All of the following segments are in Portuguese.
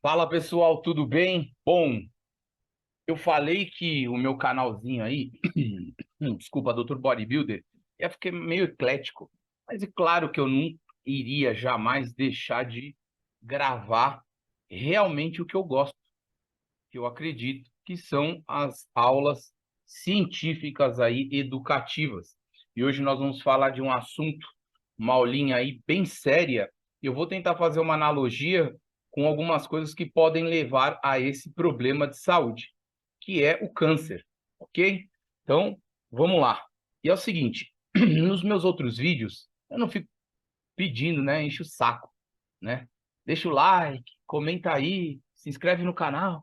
Fala pessoal, tudo bem? Bom, eu falei que o meu canalzinho aí, desculpa, Dr. Bodybuilder, ia ficar meio eclético, mas é claro que eu não iria jamais deixar de gravar realmente o que eu gosto, que eu acredito que são as aulas científicas aí educativas. E hoje nós vamos falar de um assunto, uma aulinha aí bem séria. Eu vou tentar fazer uma analogia com algumas coisas que podem levar a esse problema de saúde, que é o câncer, ok? Então, vamos lá. E é o seguinte, nos meus outros vídeos, eu não fico pedindo, né? Enche o saco, né? Deixa o like, comenta aí, se inscreve no canal.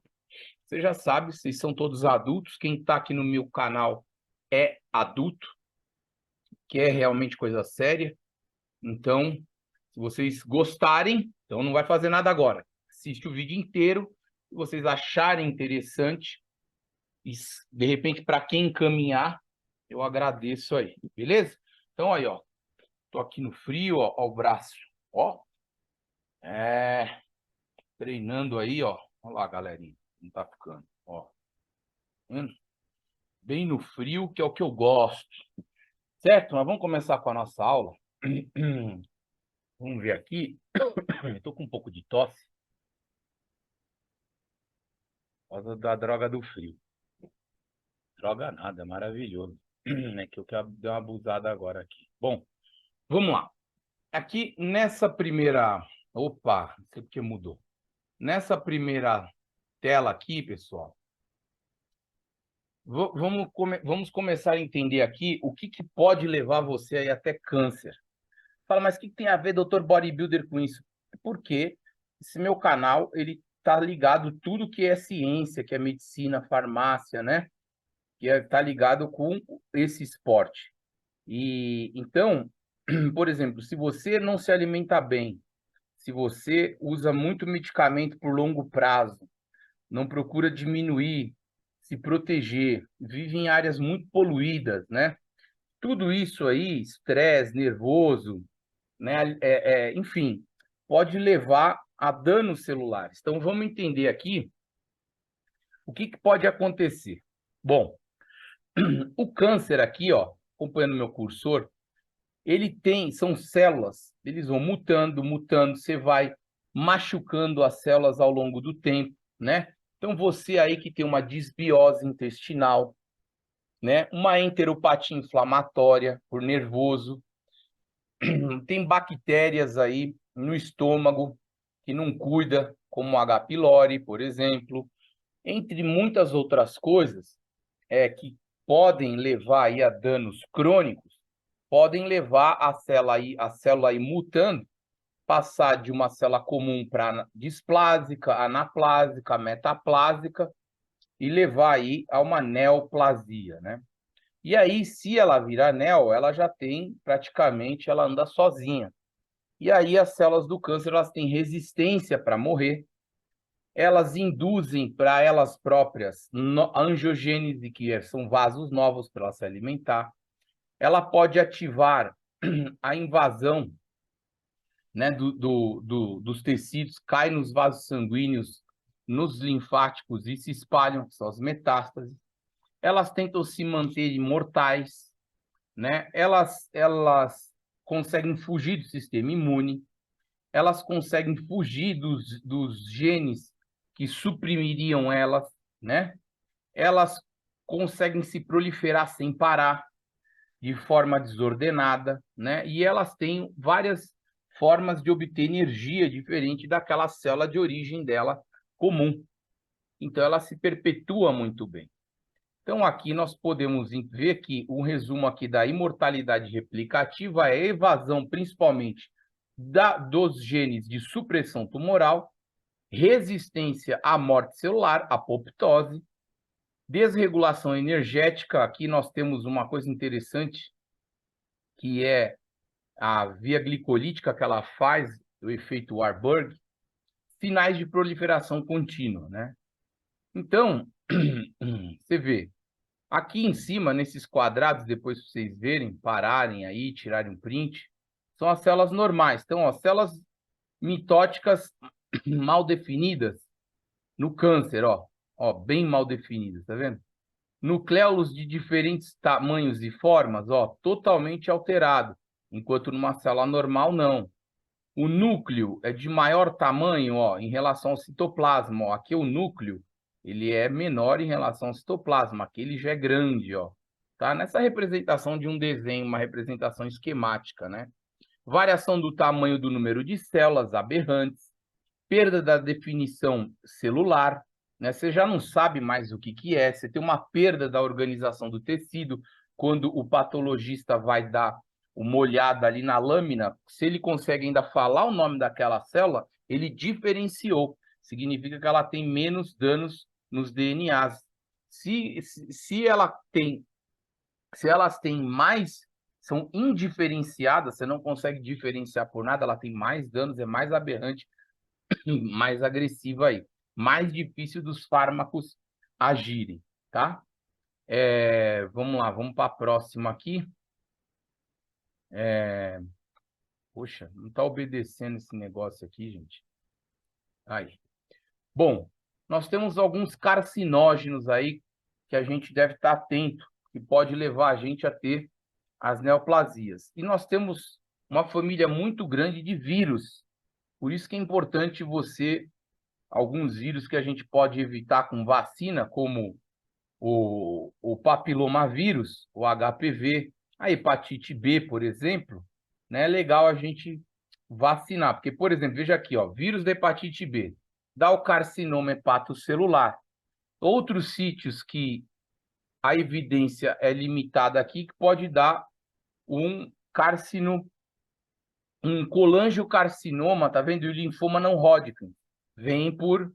Você já sabe, vocês são todos adultos. Quem está aqui no meu canal é adulto, que é realmente coisa séria. Então, se vocês gostarem, então não vai fazer nada agora. Assiste o vídeo inteiro. Se vocês acharem interessante, e de repente, para quem encaminhar, eu agradeço aí, beleza? Então, aí, ó. Tô aqui no frio, ó o braço. Ó. Treinando aí, ó. Olha lá, galerinha. Não tá ficando, ó. Bem no frio, que é o que eu gosto. Certo? Mas vamos começar com a nossa aula. Vamos ver aqui. Estou com um pouco de tosse por causa da droga do frio. Droga nada, é maravilhoso. É que eu quero dar uma abusada agora aqui. Bom, vamos lá. Aqui nessa primeira... Opa, não sei porque mudou. Nessa primeira tela aqui, pessoal, vamos começar a entender aqui o que pode levar você aí até câncer. Fala, mas o que tem a ver Dr. Bodybuilder com isso? Porque esse meu canal, ele tá ligado tudo que é ciência, que é medicina, farmácia, né? Que tá ligado com esse esporte. E então, por exemplo, se você não se alimenta bem, se você usa muito medicamento por longo prazo, não procura diminuir, se proteger, vive em áreas muito poluídas, né? Tudo isso aí, estresse, nervoso, né? Enfim, pode levar a danos celulares. Então, vamos entender aqui o que pode acontecer. Bom, o câncer aqui, ó, acompanhando meu cursor, ele tem, são células, eles vão mutando, mutando, você vai machucando as células ao longo do tempo, né? Então, você aí que tem uma disbiose intestinal, né? Uma enteropatia inflamatória por nervoso, tem bactérias aí no estômago que não cuida, como o H. pylori, por exemplo, entre muitas outras coisas que podem levar aí a danos crônicos, podem levar a célula aí mutando, passar de uma célula comum para displásica, anaplásica, metaplásica e levar aí a uma neoplasia, né? E aí, se ela virar neo, ela já tem praticamente, ela anda sozinha. E aí as células do câncer elas têm resistência para morrer, elas induzem para elas próprias angiogênese, que são vasos novos para ela se alimentar. Ela pode ativar a invasão, né, dos tecidos, cai nos vasos sanguíneos, nos linfáticos e se espalham, que são as metástases. Elas tentam se manter imortais, né? Elas conseguem fugir do sistema imune, elas conseguem fugir dos genes que suprimiriam elas, né? Elas conseguem se proliferar sem parar, de forma desordenada, né? E elas têm várias formas de obter energia diferente daquela célula de origem dela comum. Então, ela se perpetua muito bem. Então, aqui nós podemos ver que um resumo aqui da imortalidade replicativa é a evasão, principalmente, dos genes de supressão tumoral, resistência à morte celular, apoptose, desregulação energética. Aqui nós temos uma coisa interessante, que é a via glicolítica que ela faz, o efeito Warburg, sinais de proliferação contínua, né? Então, você vê, aqui em cima, nesses quadrados, depois para vocês verem, pararem aí, tirarem um print, são as células normais. Então, ó, células mitóticas mal definidas, No câncer, ó, bem mal definido, tá vendo? Nucléolos de diferentes tamanhos e formas, ó, totalmente alterado, enquanto numa célula normal, não. O núcleo é de maior tamanho, ó, em relação ao citoplasma, ó. Aqui o núcleo, ele é menor em relação ao citoplasma, aqui ele já é grande, ó. Tá? Nessa representação de um desenho, uma representação esquemática, né? Variação do tamanho do número de células aberrantes, perda da definição celular, né? Você já não sabe mais o que é, você tem uma perda da organização do tecido, quando o patologista vai dar uma olhada ali na lâmina, se ele consegue ainda falar o nome daquela célula, ele diferenciou, significa que ela tem menos danos nos DNAs. Se elas têm mais, são indiferenciadas, você não consegue diferenciar por nada, ela tem mais danos, é mais aberrante, mais agressiva aí, mais difícil dos fármacos agirem, tá? Vamos lá, vamos para a próxima aqui. Poxa, não está obedecendo esse negócio aqui, gente. Aí. Bom, nós temos alguns carcinógenos aí que a gente deve estar atento, que pode levar a gente a ter as neoplasias. E nós temos uma família muito grande de vírus. Por isso que é importante alguns vírus que a gente pode evitar com vacina, como o papilomavírus, o HPV, a hepatite B, por exemplo, né? É legal a gente vacinar, porque, por exemplo, veja aqui, ó, vírus da hepatite B, dá o carcinoma hepatocelular. Outros sítios que a evidência é limitada aqui, que pode dar um colangiocarcinoma, tá vendo? E o linfoma não Hodgkin. Vem por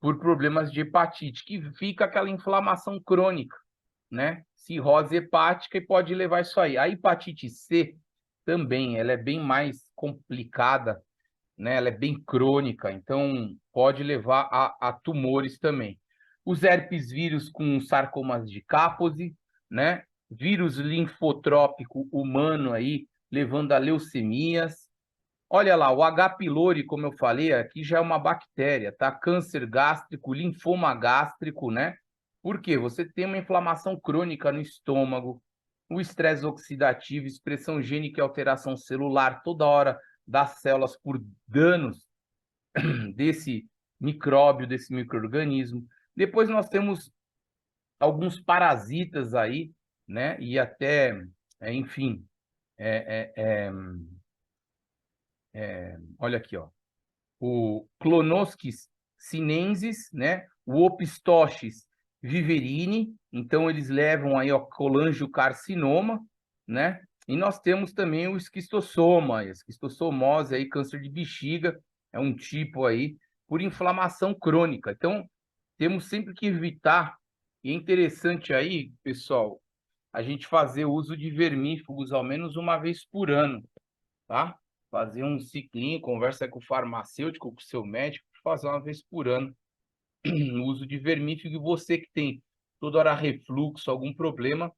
problemas de hepatite, que fica aquela inflamação crônica, né? Cirrose hepática e pode levar isso aí. A hepatite C também, ela é bem mais complicada, né? Ela é bem crônica, então pode levar a tumores também. Os herpes vírus com sarcomas de Kaposi, né? Vírus linfotrópico humano aí, levando a leucemias. Olha lá, o H. pylori, como eu falei, aqui já é uma bactéria, tá? Câncer gástrico, linfoma gástrico, né? Por quê? Você tem uma inflamação crônica no estômago, o estresse oxidativo, expressão gênica e alteração celular, toda hora das células por danos desse micróbio, desse micro-organismo. Depois nós temos alguns parasitas aí, né? E até, enfim, é, é, olha aqui, ó. O Clonosquis sinensis, né? O Opistoxis viverini, então eles levam aí ao colangiocarcinoma, né? E nós temos também o esquistossoma, a esquistossomose aí, câncer de bexiga, é um tipo aí por inflamação crônica. Então, temos sempre que evitar, e é interessante aí, pessoal, a gente fazer uso de vermífugos ao menos uma vez por ano, tá? Fazer um ciclinho, conversa com o farmacêutico, com o seu médico, fazer uma vez por ano o uso de vermífugo. E você que tem toda hora refluxo, algum problema,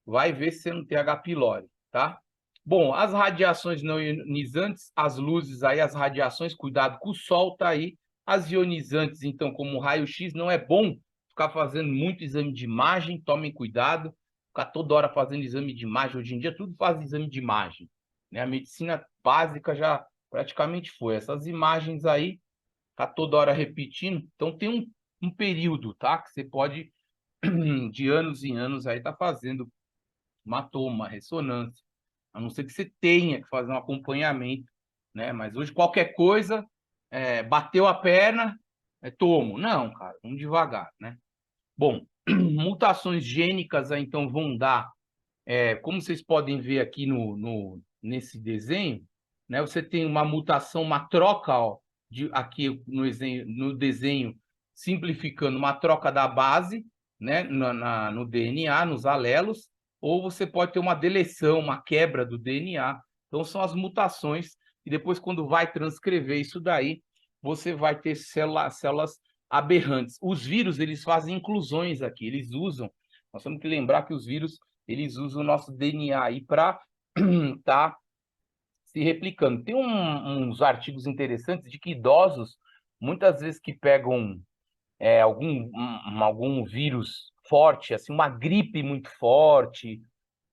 vai ver se você não tem H. pylori, tá? Bom, as radiações não ionizantes, as luzes aí, as radiações, cuidado com o sol, tá aí. As ionizantes, então, como o raio-x, não é bom ficar fazendo muito exame de imagem, tomem cuidado, ficar toda hora fazendo exame de imagem. Hoje em dia, tudo faz exame de imagem, né? A medicina básica já praticamente foi. Essas imagens aí, tá toda hora repetindo. Então, tem um período, tá? Que você pode, de anos em anos, aí tá fazendo uma toma, ressonância. A não ser que você tenha que fazer um acompanhamento, né? Mas hoje, qualquer coisa, bateu a perna, tomo. Não, cara, vamos devagar, né? Bom, mutações gênicas aí, então, vão dar, como vocês podem ver aqui nesse desenho, né? Você tem uma mutação, uma troca, ó, aqui no desenho, simplificando, uma troca da base, né? No DNA, nos alelos, ou você pode ter uma deleção, uma quebra do DNA. Então, são as mutações, e depois, quando vai transcrever isso daí, você vai ter células aberrantes. Os vírus, eles fazem inclusões aqui, eles usam. Nós temos que lembrar que os vírus, eles usam o nosso DNA aí para estar se replicando. Tem uns artigos interessantes de que idosos, muitas vezes que pegam algum vírus forte, assim, uma gripe muito forte,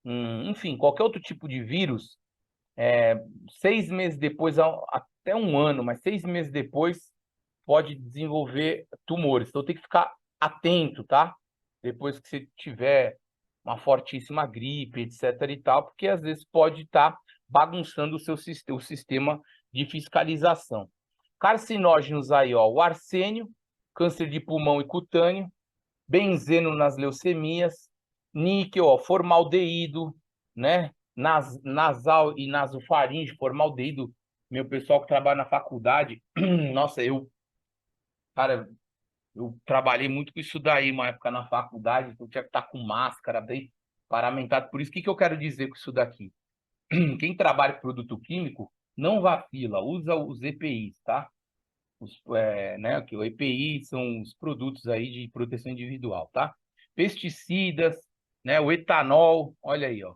enfim, qualquer outro tipo de vírus, 6 meses depois, até um ano, mas 6 meses depois, pode desenvolver tumores. Então tem que ficar atento, tá? Depois que você tiver uma fortíssima gripe, etc. e tal, porque às vezes pode estar bagunçando o sistema de fiscalização. Carcinógenos aí, ó, o arsênio, câncer de pulmão e cutâneo, benzeno nas leucemias, níquel, ó, formaldeído, né? Nasal e nasofaringe, formaldeído. Meu pessoal que trabalha na faculdade, nossa, cara, eu trabalhei muito com isso daí uma época na faculdade, então eu tinha que estar com máscara, bem paramentado. Por isso, que eu quero dizer com isso daqui? Quem trabalha com produto químico, não vacila, usa os EPIs, tá? Né, que o EPI são os produtos aí de proteção individual, tá? Pesticidas, né, o etanol, olha aí, ó,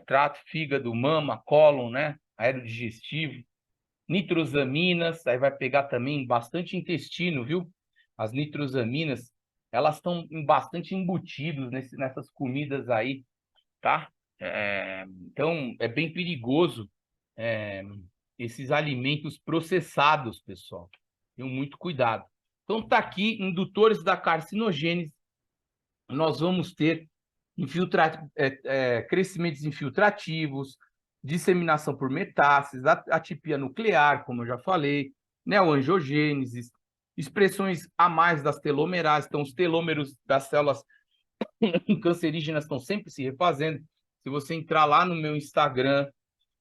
trato fígado, mama, cólon, né, aerodigestivo, nitrosaminas, aí vai pegar também bastante intestino, viu? As nitrosaminas, elas estão bastante embutidos nessas comidas aí, tá? Então, é bem perigoso é, esses alimentos processados, pessoal. Tenham muito cuidado. Então, tá aqui, indutores da carcinogênese, nós vamos ter crescimentos infiltrativos, disseminação por metástases, atipia nuclear, como eu já falei, neoangiogênese, expressões a mais das telomerases. Então, os telômeros das células cancerígenas estão sempre se refazendo. Se você entrar lá no meu Instagram,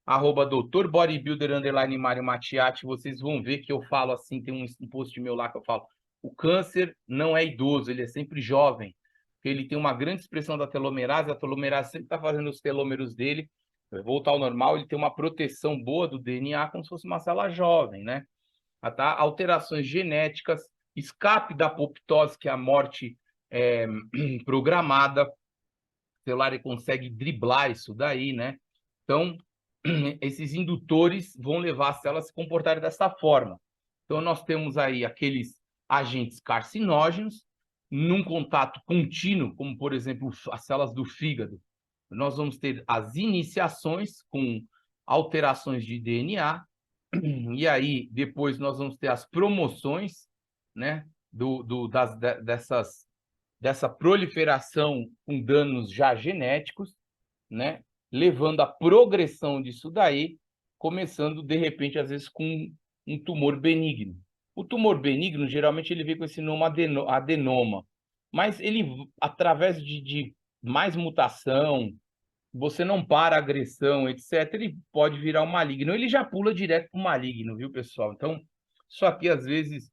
@doutorbodybuilder _Mário Mattiatti, vocês vão ver que eu falo assim, tem um post meu lá que eu falo, o câncer não é idoso, ele é sempre jovem, porque ele tem uma grande expressão da telomerase, a telomerase sempre está fazendo os telômeros dele voltar ao normal, ele tem uma proteção boa do DNA como se fosse uma célula jovem, né? Tá? Alterações genéticas, escape da apoptose, que é a morte programada, o celular ele consegue driblar isso daí, né? Então, esses indutores vão levar as células a se comportarem dessa forma. Então, nós temos aí aqueles agentes carcinógenos, num contato contínuo, como, por exemplo, as células do fígado. Nós vamos ter as iniciações com alterações de DNA, e aí depois nós vamos ter as promoções, né, dessa proliferação com danos já genéticos, né? Levando à progressão disso daí, começando, de repente, às vezes, com um tumor benigno. O tumor benigno, geralmente, ele vem com esse nome adenoma, mas ele, através de mais mutação, você não para a agressão, etc., ele pode virar um maligno. Ele já pula direto para o maligno, viu, pessoal? Então, isso aqui, às vezes,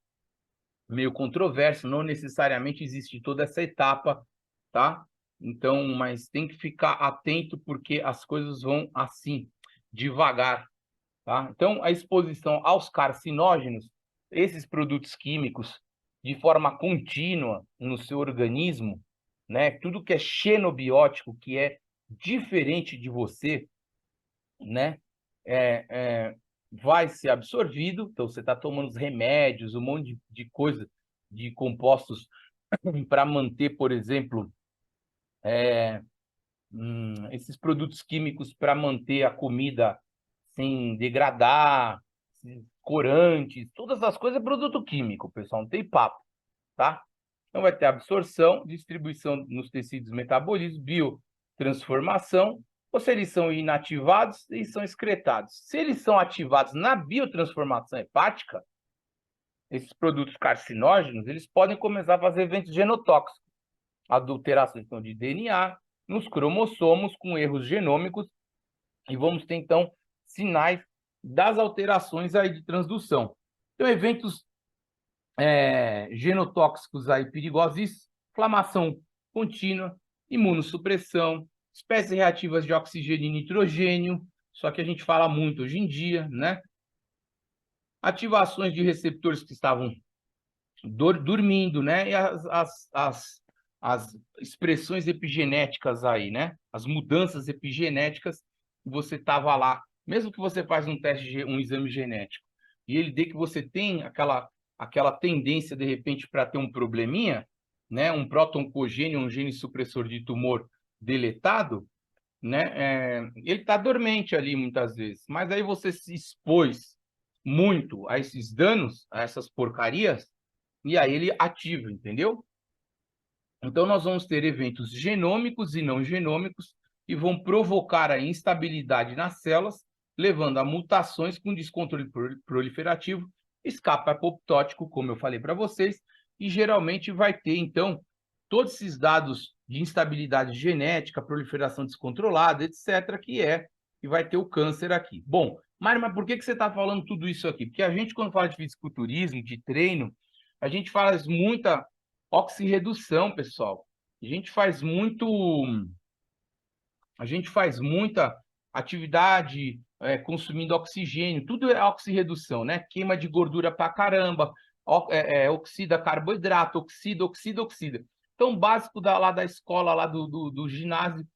meio controverso, não necessariamente existe toda essa etapa, tá? Então, mas tem que ficar atento porque as coisas vão assim, devagar, tá? Então, a exposição aos carcinógenos, esses produtos químicos, de forma contínua no seu organismo, né? Tudo que é xenobiótico, que é diferente de você, né? É, é, vai ser absorvido, então você está tomando os remédios, um monte de coisa, de compostos para manter, por exemplo, esses produtos químicos para manter a comida sem degradar, corantes, todas as coisas é produto químico, pessoal, não tem papo, tá? Então vai ter absorção, distribuição nos tecidos, metabolismo, biotransformação, ou se eles são inativados, eles são excretados. Se eles são ativados na biotransformação hepática, esses produtos carcinógenos, eles podem começar a fazer eventos genotóxicos, adulterações então, de DNA, nos cromossomos com erros genômicos, e vamos ter, então, sinais das alterações aí de transdução. Então, eventos genotóxicos aí perigosos, inflamação contínua, imunossupressão, espécies reativas de oxigênio e nitrogênio, só que a gente fala muito hoje em dia, né? Ativações de receptores que estavam dormindo, né? E as expressões epigenéticas aí, né? As mudanças epigenéticas que você estava lá, mesmo que você faz um teste, um exame genético, e ele dê que você tem aquela tendência, de repente, para ter um probleminha, né? Um proto-oncogênio, um gene supressor de tumor deletado, né? Ele está dormente ali muitas vezes, mas aí você se expôs muito a esses danos, a essas porcarias, e aí ele ativa, entendeu? Então nós vamos ter eventos genômicos e não genômicos que vão provocar a instabilidade nas células, levando a mutações com descontrole proliferativo, escape apoptótico, como eu falei para vocês, e geralmente vai ter, então, todos esses dados de instabilidade genética, proliferação descontrolada, etc., que vai ter o câncer aqui. Bom, Mário, mas por que você está falando tudo isso aqui? Porque a gente, quando fala de fisiculturismo, de treino, a gente faz muita oxirredução, pessoal. A gente faz muita atividade consumindo oxigênio, tudo é oxirredução, né? Queima de gordura pra caramba, oxida carboidrato, oxida. Então, básico lá da escola, lá do ginásio,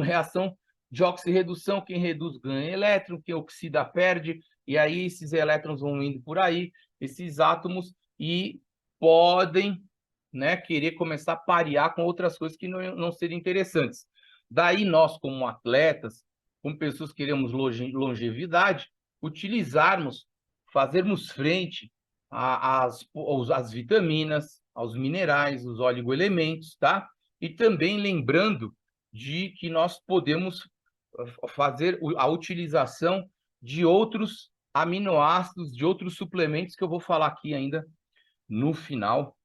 reação de oxirredução, quem reduz ganha elétron, quem oxida perde, e aí esses elétrons vão indo por aí, esses átomos, e podem, né, querer começar a parear com outras coisas que não seriam interessantes. Daí nós, como atletas, como pessoas que queremos longevidade, fazermos frente às vitaminas, aos minerais, os oligoelementos, tá? E também lembrando de que nós podemos fazer a utilização de outros aminoácidos, de outros suplementos que eu vou falar aqui ainda no final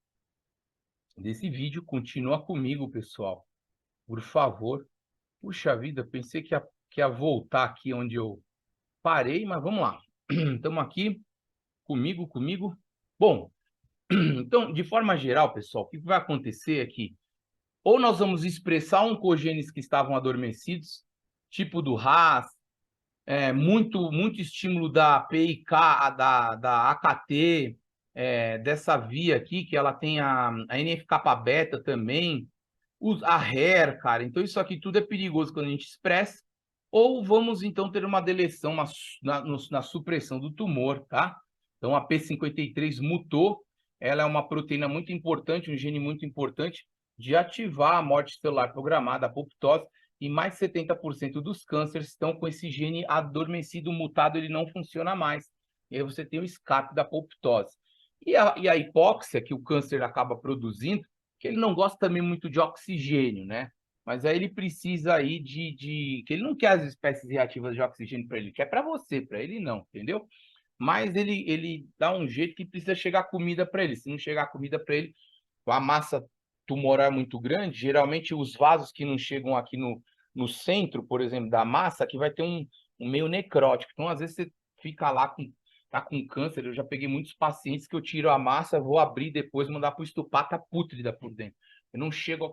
desse vídeo. Continua comigo, pessoal, por favor. Puxa vida, pensei que ia voltar aqui onde eu parei, mas vamos lá. Estamos aqui, comigo. Bom, então, de forma geral, pessoal, o que vai acontecer é que ou nós vamos expressar oncogenes que estavam adormecidos, tipo do RAS, muito estímulo da PIK, da AKT, dessa via aqui, que ela tem a NF-kappa-beta também, a HER, cara. Então, isso aqui tudo é perigoso quando a gente expressa. Ou vamos, então, ter uma deleção na supressão do tumor, tá? Então, a P53 mutou. Ela é uma proteína muito importante, um gene muito importante de ativar a morte celular programada, a apoptose. E mais de 70% dos cânceres estão com esse gene adormecido, mutado, ele não funciona mais. E aí você tem o escape da apoptose. E a hipóxia, que o câncer acaba produzindo, que ele não gosta também muito de oxigênio, né? Mas aí ele precisa aí que ele não quer as espécies reativas de oxigênio para ele, quer para você, para ele não, entendeu? Mas ele dá um jeito que precisa chegar comida para ele. Se não chegar comida para ele, a massa tumoral é muito grande, geralmente os vasos que não chegam aqui no centro, por exemplo, da massa, que vai ter um meio necrótico. Então, às vezes, você fica lá tá com câncer. Eu já peguei muitos pacientes que eu tiro a massa, vou abrir depois, mandar para o estupar, tá pútrida por dentro. Eu não chega,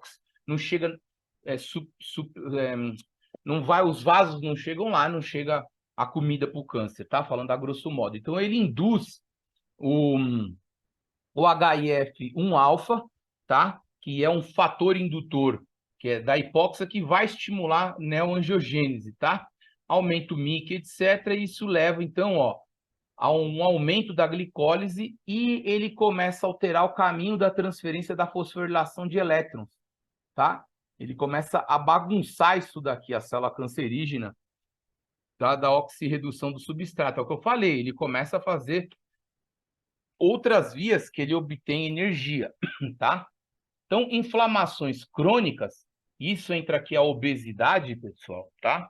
não vai, os vasos não chegam lá, não chega a comida para o câncer, tá? Falando a grosso modo. Então, ele induz o HIF-1-alfa, tá? Que é um fator indutor, que é da hipóxia, que vai estimular neoangiogênese, tá? Aumenta o MIC, etc. E isso leva, então, ó, a um aumento da glicólise e ele começa a alterar o caminho da transferência da fosforilação de elétrons, tá? Ele começa a bagunçar isso daqui, a célula cancerígena, tá? Da oxirredução do substrato. É o que eu falei, ele começa a fazer outras vias que ele obtém energia, tá? Então, inflamações crônicas, isso entra aqui a obesidade, pessoal, tá?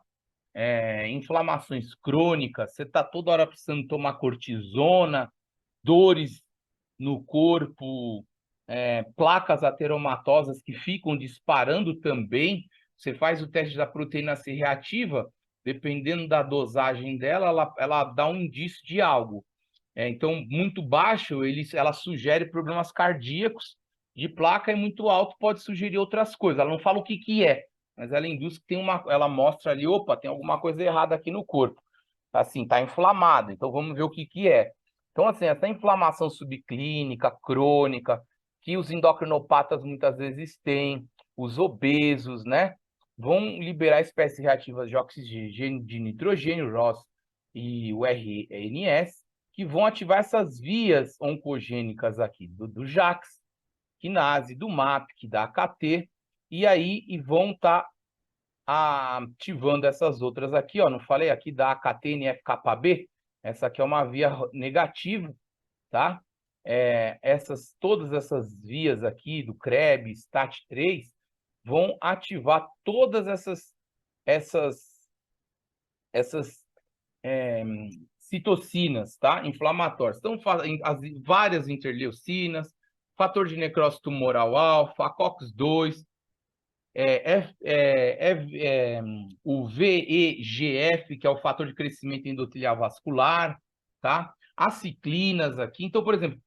Inflamações crônicas, você tá toda hora precisando tomar cortisona, dores no corpo, placas ateromatosas que ficam disparando também. Você faz o teste da proteína C reativa, dependendo da dosagem dela, ela dá um indício de algo. Então, muito baixo, ela sugere problemas cardíacos de placa, e muito alto pode sugerir outras coisas. Ela não fala o que é, mas ela induz que ela mostra ali, opa, tem alguma coisa errada aqui no corpo. Assim, tá inflamado, então vamos ver o que é. Então, assim, essa inflamação subclínica, crônica, que os endocrinopatas muitas vezes têm, os obesos, né, vão liberar espécies reativas de oxigênio, de nitrogênio, ROS e o RNS, que vão ativar essas vias oncogênicas aqui, do JAK, quinase, do MAP, da AKT, e aí vão estar ativando essas outras aqui, ó, não falei aqui da AKT-NF-κB? Essa aqui é uma via negativa, tá? Todas essas vias aqui do CREB, STAT3, vão ativar todas essas citocinas, tá? Inflamatórias. Então, várias interleucinas, fator de necrose tumoral alfa, COX-2, o VEGF, que é o fator de crescimento endotelial vascular, tá? As ciclinas aqui. Então, por exemplo,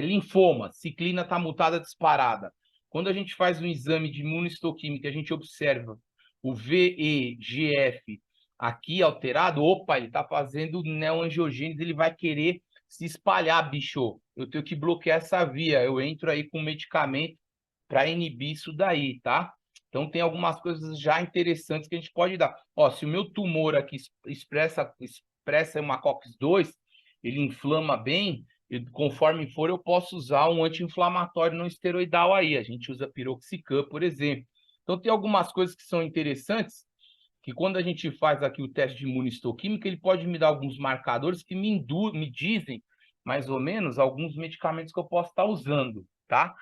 linfoma, ciclina está mutada disparada. Quando a gente faz um exame de imunistoquímica, a gente observa o VEGF aqui alterado, opa, ele está fazendo neoangiogênese, ele vai querer se espalhar, bicho. Eu tenho que bloquear essa via. Eu entro aí com medicamento para inibir isso daí, tá? Então, tem algumas coisas já interessantes que a gente pode dar. Ó, se o meu tumor aqui expressa uma COX-2, ele inflama bem, conforme for, eu posso usar um anti-inflamatório não esteroidal aí. A gente usa piroxicam, por exemplo. Então, tem algumas coisas que são interessantes, que quando a gente faz aqui o teste de imunistoquímica, ele pode me dar alguns marcadores que me dizem, mais ou menos, alguns medicamentos que eu posso estar usando, tá?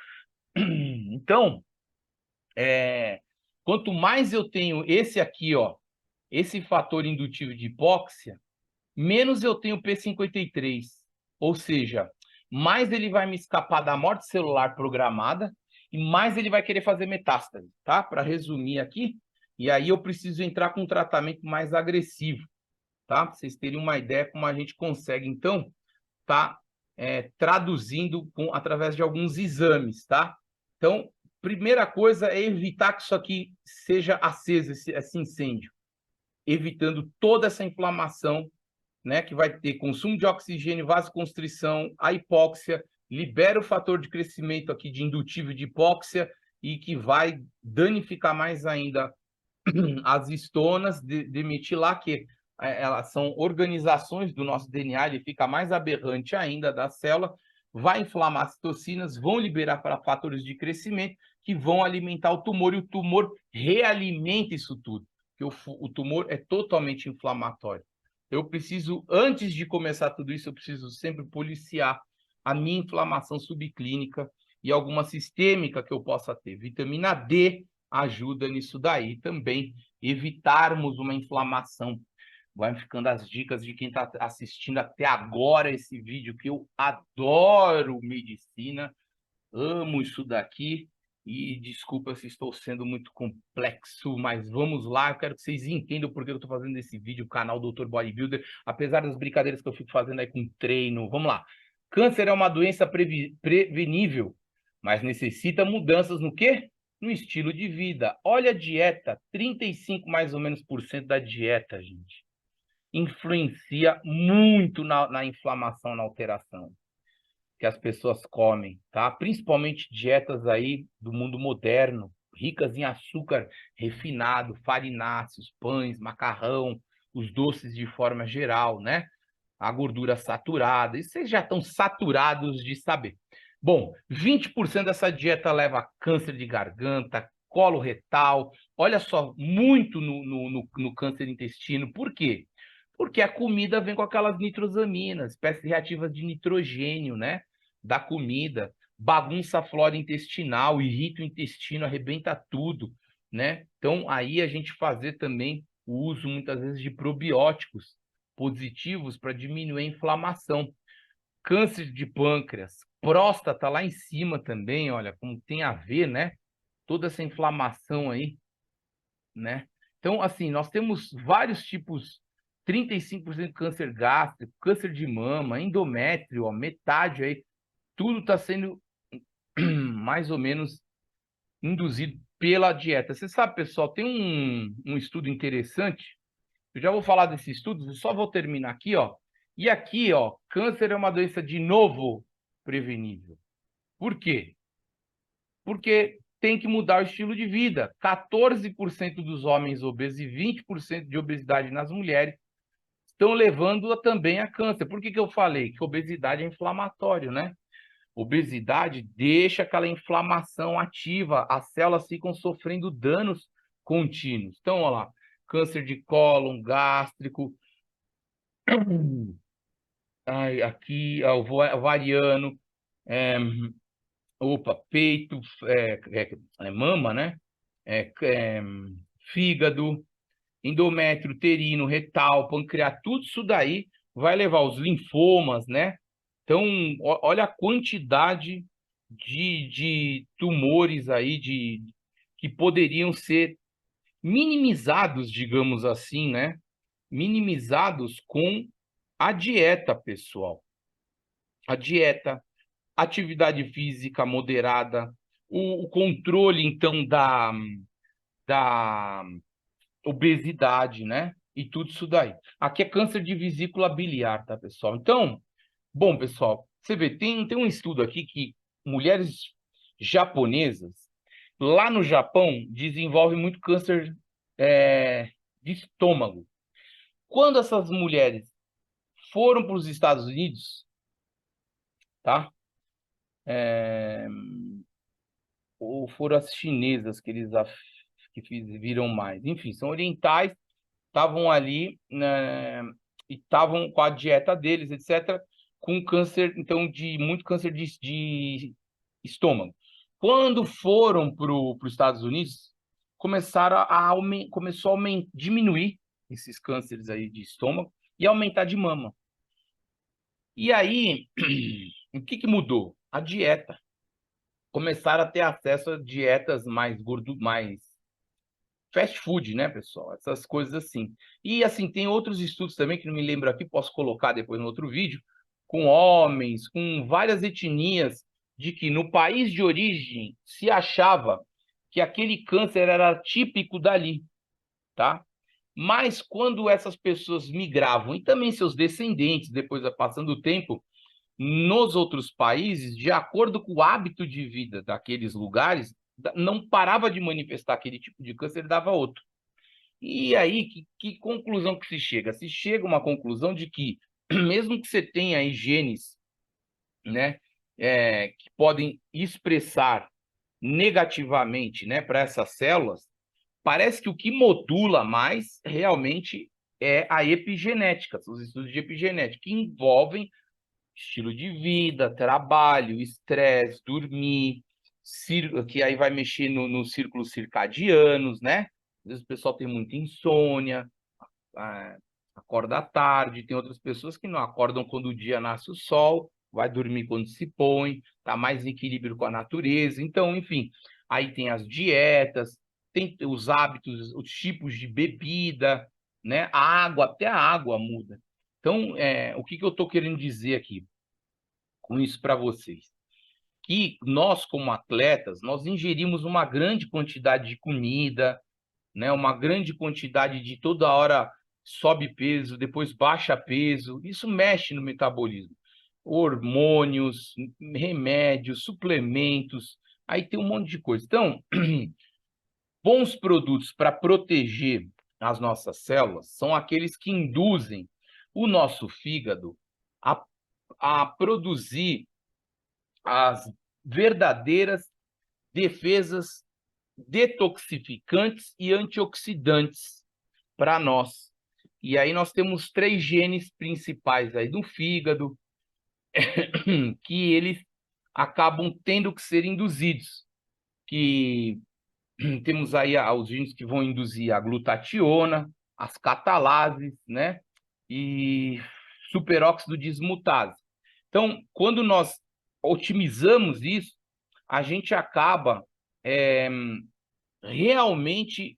Então, quanto mais eu tenho esse aqui, ó, esse fator indutivo de hipóxia, menos eu tenho P53. Ou seja, mais ele vai me escapar da morte celular programada e mais ele vai querer fazer metástase, tá? Para resumir aqui, e aí eu preciso entrar com um tratamento mais agressivo, tá? Pra vocês terem uma ideia como a gente consegue, então, tá traduzindo através de alguns exames, tá? Então, primeira coisa é evitar que isso aqui seja aceso, esse incêndio, evitando toda essa inflamação, né, que vai ter consumo de oxigênio, vasoconstrição, a hipóxia, libera o fator de crescimento aqui de indutivo de hipóxia e que vai danificar mais ainda as histonas de metilar, que elas são organizações do nosso DNA, ele fica mais aberrante ainda da célula, vai inflamar as citocinas, vão liberar para fatores de crescimento que vão alimentar o tumor, e o tumor realimenta isso tudo, porque o tumor é totalmente inflamatório. Eu preciso, antes de começar tudo isso, eu preciso sempre policiar a minha inflamação subclínica e alguma sistêmica que eu possa ter. Vitamina D ajuda nisso daí também, evitarmos uma inflamação. Vai ficando as dicas de quem está assistindo até agora esse vídeo, que eu adoro medicina, amo isso daqui, e desculpa se estou sendo muito complexo, mas vamos lá, eu quero que vocês entendam por que eu estou fazendo esse vídeo, o canal Dr. Bodybuilder, apesar das brincadeiras que eu fico fazendo aí com treino. Vamos lá. Câncer é uma doença prevenível, mas necessita mudanças no quê? No estilo de vida. Olha a dieta, 35 mais ou menos por cento da dieta, gente, influencia muito na inflamação, na alteração que as pessoas comem, tá? Principalmente dietas aí do mundo moderno, ricas em açúcar refinado, farináceos, pães, macarrão, os doces de forma geral, né? A gordura saturada, isso vocês já estão saturados de saber. Bom, 20% dessa dieta leva a câncer de garganta, colo retal, olha só, muito no câncer intestino. Por quê? Porque a comida vem com aquelas nitrosaminas, espécies reativas de nitrogênio, né? Da comida, bagunça a flora intestinal, irrita o intestino, arrebenta tudo, né? Então, aí a gente fazer também o uso, muitas vezes, de probióticos positivos para diminuir a inflamação. Câncer de pâncreas, próstata lá em cima também, olha, como tem a ver, né? Toda essa inflamação aí, né? Então, assim, nós temos vários tipos, 35% de câncer gástrico, câncer de mama, endométrio, ó, metade aí, tudo está sendo mais ou menos induzido pela dieta. Você sabe, pessoal, tem um estudo interessante, eu já vou falar desse estudo, só vou terminar aqui, ó. E aqui, ó, câncer é uma doença de novo prevenível. Por quê? Porque tem que mudar o estilo de vida. 14% dos homens obesos e 20% de obesidade nas mulheres estão levando também a câncer. Por que que eu falei? Que obesidade é inflamatório, né? Obesidade deixa aquela inflamação ativa, as células ficam sofrendo danos contínuos. Então, olha lá, câncer de cólon, gástrico, ai, aqui, ó, ovariano, é, peito, mama, né? Fígado, endométrio, uterino, retal, pancreas, tudo isso daí vai levar os linfomas, né? Então, olha a quantidade de tumores aí que poderiam ser minimizados, digamos assim, né? Minimizados com a dieta, pessoal. A dieta, atividade física moderada, o controle, então, da obesidade, né? E tudo isso daí. Aqui é câncer de vesícula biliar, tá, pessoal? Então, bom, pessoal, você vê, tem um estudo aqui que mulheres japonesas, lá no Japão, desenvolvem muito câncer de estômago. Quando essas mulheres foram para os Estados Unidos, tá? Ou foram as chinesas que viram mais. Enfim, são orientais, estavam ali, né, e estavam com a dieta deles, etc., com câncer, então, muito câncer de estômago. Quando foram para os Estados Unidos, começou a diminuir esses cânceres aí de estômago e aumentar de mama. E aí, o que mudou? A dieta. Começaram a ter acesso a dietas mais mais fast food, né, pessoal? Essas coisas assim. E assim, tem outros estudos também que não me lembro aqui, posso colocar depois no outro vídeo, com homens, com várias etnias, de que no país de origem se achava que aquele câncer era típico dali, tá? Mas quando essas pessoas migravam, e também seus descendentes, depois passando o tempo, nos outros países, de acordo com o hábito de vida daqueles lugares, não parava de manifestar aquele tipo de câncer, ele dava outro. E aí, que conclusão que se chega? Se chega a uma conclusão de que, mesmo que você tenha aí genes, né, que podem expressar negativamente, né, para essas células, parece que o que modula mais realmente é a epigenética, os estudos de epigenética, que envolvem estilo de vida, trabalho, estresse, dormir, que aí vai mexer nos círculos circadianos, né? Às vezes o pessoal tem muita insônia, acorda à tarde, tem outras pessoas que não acordam quando o dia nasce o sol, vai dormir quando se põe, tá mais em equilíbrio com a natureza. Então, enfim, aí tem as dietas, tem os hábitos, os tipos de bebida, né? A água, até a água muda. Então, o que eu estou querendo dizer aqui com isso para vocês? Que nós, como atletas, nós ingerimos uma grande quantidade de comida, né? Uma grande quantidade de toda hora sobe peso, depois baixa peso. Isso mexe no metabolismo. Hormônios, remédios, suplementos, aí tem um monte de coisa. Então, bons produtos para proteger as nossas células são aqueles que induzem o nosso fígado a, a produzir as verdadeiras defesas detoxificantes e antioxidantes para nós. E aí nós temos 3 genes principais aí do fígado, que eles acabam tendo que ser induzidos, que temos aí os genes que vão induzir a glutationa, as catalases, né? E superóxido dismutase. Então, quando nós otimizamos isso, a gente acaba realmente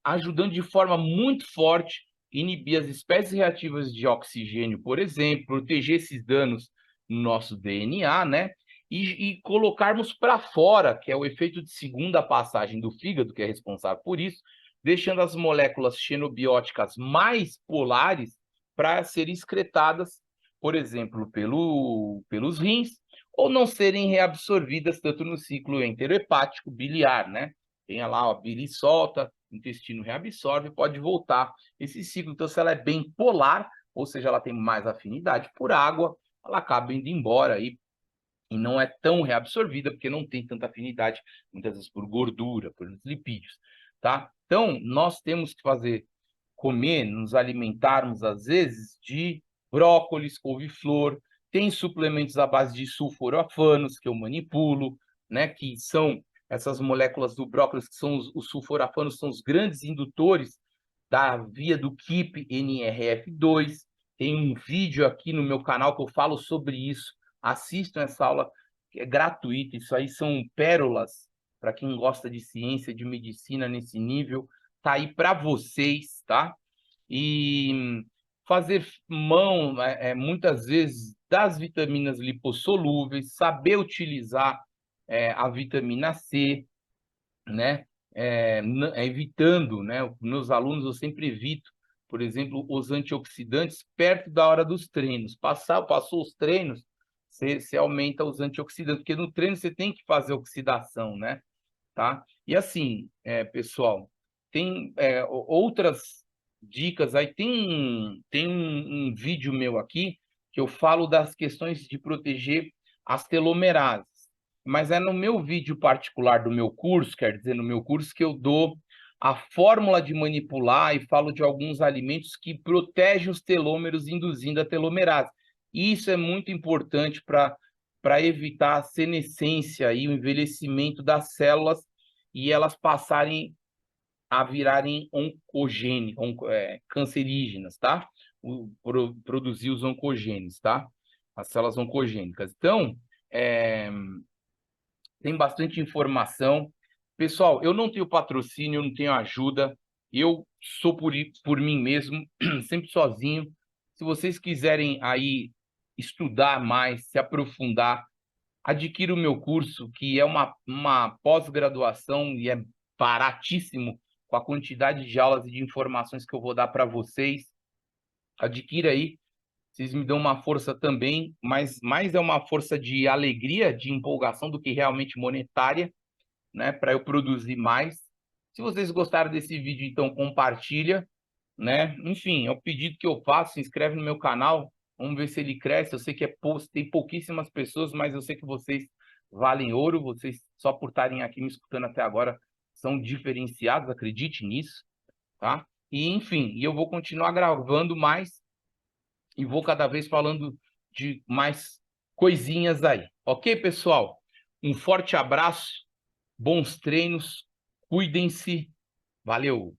ajudando de forma muito forte inibir as espécies reativas de oxigênio, por exemplo, proteger esses danos no nosso DNA, né? E colocarmos para fora, que é o efeito de segunda passagem do fígado, que é responsável por isso, deixando as moléculas xenobióticas mais polares para serem excretadas, por exemplo, pelos rins, ou não serem reabsorvidas tanto no ciclo enterohepático biliar, né? Tem lá, a bile solta, o intestino reabsorve, pode voltar esse ciclo. Então, se ela é bem polar, ou seja, ela tem mais afinidade por água, ela acaba indo embora aí e não é tão reabsorvida, porque não tem tanta afinidade, muitas vezes por gordura, por lipídios, tá? Então, nós temos que comer, nos alimentarmos, às vezes, de brócolis, couve-flor, tem suplementos à base de sulforafanos, que eu manipulo, né, que são essas moléculas do brócolis, que são os sulforafanos, são os grandes indutores da via do KIP NRF2. Tem um vídeo aqui no meu canal que eu falo sobre isso. Assistam essa aula, que é gratuita. Isso aí são pérolas para quem gosta de ciência, de medicina nesse nível. Tá aí para vocês, tá? E fazer mão, muitas vezes, das vitaminas lipossolúveis, saber utilizar a vitamina C, né? Evitando, né? Meus alunos, eu sempre evito, por exemplo, os antioxidantes perto da hora dos treinos. Passou os treinos, você aumenta os antioxidantes, porque no treino você tem que fazer oxidação, né? Tá? E assim, pessoal, tem outras dicas aí. Tem um vídeo meu aqui que eu falo das questões de proteger as telomerases, mas é no meu vídeo particular do meu curso, quer dizer, no meu curso, que eu dou a fórmula de manipular e falo de alguns alimentos que protegem os telômeros, induzindo a telomerase. Isso é muito importante para evitar a senescência e o envelhecimento das células e elas passarem a virarem cancerígenas, tá? Produzir os oncogenes, tá? As células oncogênicas. Então, tem bastante informação. Pessoal, eu não tenho patrocínio, eu não tenho ajuda, eu sou por mim mesmo, sempre sozinho. Se vocês quiserem aí estudar mais, se aprofundar, adquira o meu curso, que é uma pós-graduação e é baratíssimo com a quantidade de aulas e de informações que eu vou dar para vocês. Adquira aí, vocês me dão uma força também, mas mais é uma força de alegria, de empolgação do que realmente monetária, né, para eu produzir mais. Se vocês gostaram desse vídeo, então compartilha, né? Enfim, é o pedido que eu faço, se inscreve no meu canal, vamos ver se ele cresce. Eu sei que tem pouquíssimas pessoas, mas eu sei que vocês valem ouro, vocês só por estarem aqui me escutando até agora são diferenciados, acredite nisso, tá? E enfim, eu vou continuar gravando mais e vou cada vez falando de mais coisinhas aí. Ok, pessoal? Um forte abraço, bons treinos, cuidem-se, valeu!